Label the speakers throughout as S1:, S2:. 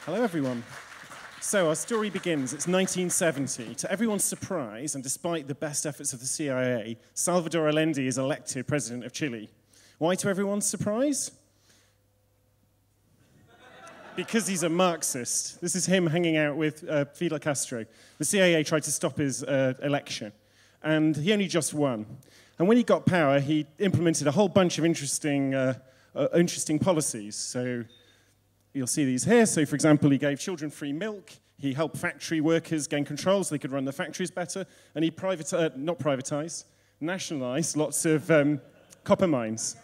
S1: Hello, everyone. So our story begins. It's 1970. To everyone's surprise, and despite the best efforts of the CIA, Salvador Allende is elected president of Chile. Why to everyone's surprise? Because he's a Marxist. This is him hanging out with Fidel Castro. The CIA tried to stop his election, and he only just won. And when he got power, he implemented a whole bunch of interesting policies. So you'll see these here. So, for example, he gave children free milk. He helped factory workers gain control so they could run their factories better. And he nationalized lots of copper mines.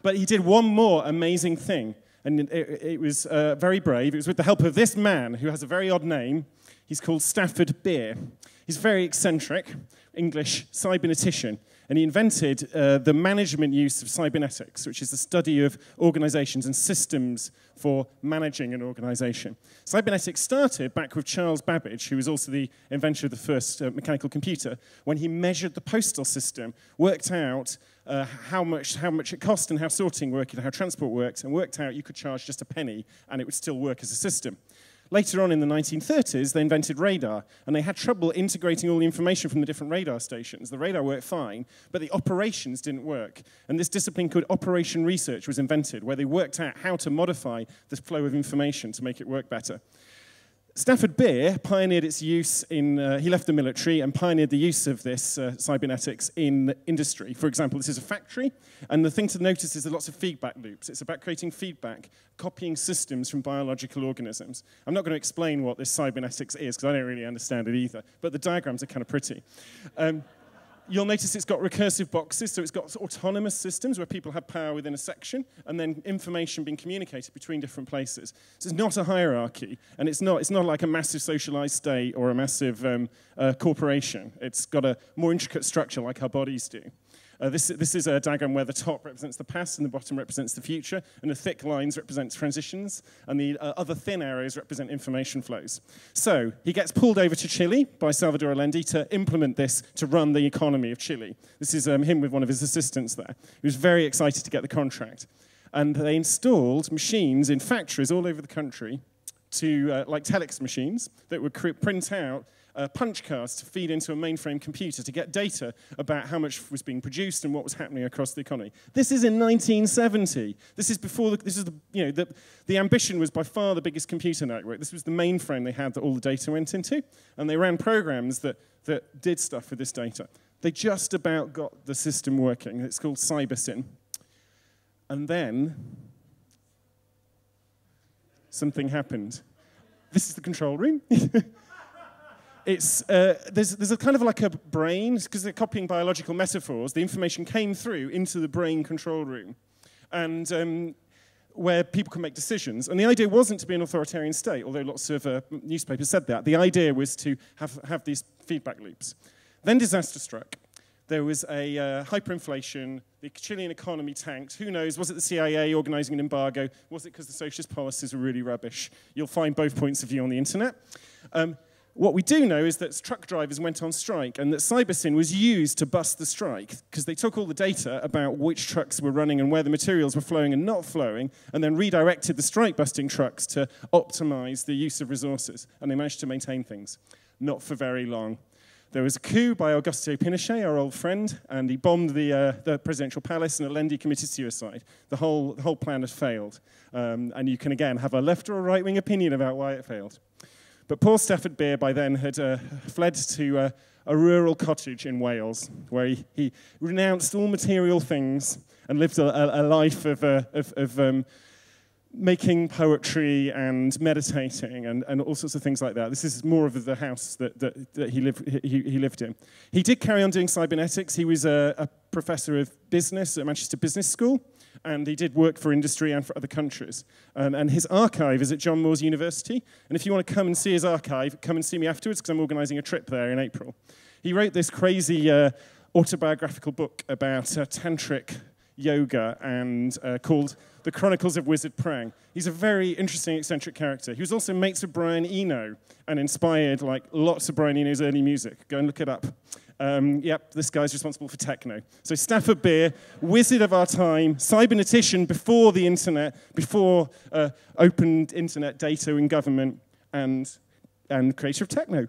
S1: But he did one more amazing thing. And it was very brave. It was with the help of this man who has a very odd name. He's called Stafford Beer. He's very eccentric, English cybernetician. And he invented the management use of cybernetics, which is the study of organizations and systems for managing an organization. Cybernetics started back with Charles Babbage, who was also the inventor of the first mechanical computer, when he measured the postal system, worked out how much it cost and how sorting worked and how transport worked, and worked out you could charge just a penny and it would still work as a system. Later on in the 1930s, they invented radar, and they had trouble integrating all the information from the different radar stations. The radar worked fine, but the operations didn't work. And this discipline called operation research was invented, where they worked out how to modify the flow of information to make it work better. Stafford Beer pioneered its use in, he left the military and pioneered the use of this cybernetics in industry. For example, this is a factory, and the thing to notice is there are lots of feedback loops. It's about creating feedback, copying systems from biological organisms. I'm not going to explain what this cybernetics is, because I don't really understand it either, but the diagrams are kind of pretty. You'll notice it's got recursive boxes, so it's got autonomous systems where people have power within a section, and then information being communicated between different places. So it's not a hierarchy, and it's not like a massive socialized state or a massive corporation. It's got a more intricate structure like our bodies do. This is a diagram where the top represents the past and the bottom represents the future, and the thick lines represent transitions, and the other thin areas represent information flows. So he gets pulled over to Chile by Salvador Allende to implement this to run the economy of Chile. This is him with one of his assistants there. He was very excited to get the contract. And they installed machines in factories all over the country, like telex machines, that would print out punch cards to feed into a mainframe computer to get data about how much was being produced and what was happening across the economy. This is in 1970. This is before the ambition was by far the biggest computer network. This was the mainframe they had that all the data went into, and they ran programs that did stuff with this data. They just about got the system working. It's called CyberSyn. And then something happened. This is the control room. There's a kind of like a brain, because they're copying biological metaphors. The information came through into the brain control room, and where people can make decisions. And the idea wasn't to be an authoritarian state, although lots of newspapers said that. The idea was to have these feedback loops. Then disaster struck. There was a hyperinflation. The Chilean economy tanked. Who knows? Was it the CIA organizing an embargo? Was it because the socialist policies were really rubbish? You'll find both points of view on the internet. What we do know is that truck drivers went on strike, and that CyberSyn was used to bust the strike, because they took all the data about which trucks were running and where the materials were flowing and not flowing, and then redirected the strike-busting trucks to optimize the use of resources. And they managed to maintain things. Not for very long. There was a coup by Augusto Pinochet, our old friend, and he bombed the presidential palace, and Allende committed suicide. The whole plan had failed. And you can, again, have a left or a right-wing opinion about why it failed. But poor Stafford Beer by then had fled to a rural cottage in Wales, where he renounced all material things and lived a life of making poetry and meditating and all sorts of things like that. This is more of the house that he lived in. He did carry on doing cybernetics. He was a professor of business at Manchester Business School, and he did work for industry and for other countries. And his archive is at John Moores University. And if you want to come and see his archive, come and see me afterwards, because I'm organising a trip there in April. He wrote this crazy autobiographical book about tantric yoga and called The Chronicles of Wizard Prang. He's a very interesting, eccentric character. He was also mates with Brian Eno and inspired lots of Brian Eno's early music. Go and look it up. Yep, this guy's responsible for techno. So Stafford Beer, wizard of our time, cybernetician before the internet, before open internet data in government, and creator of techno.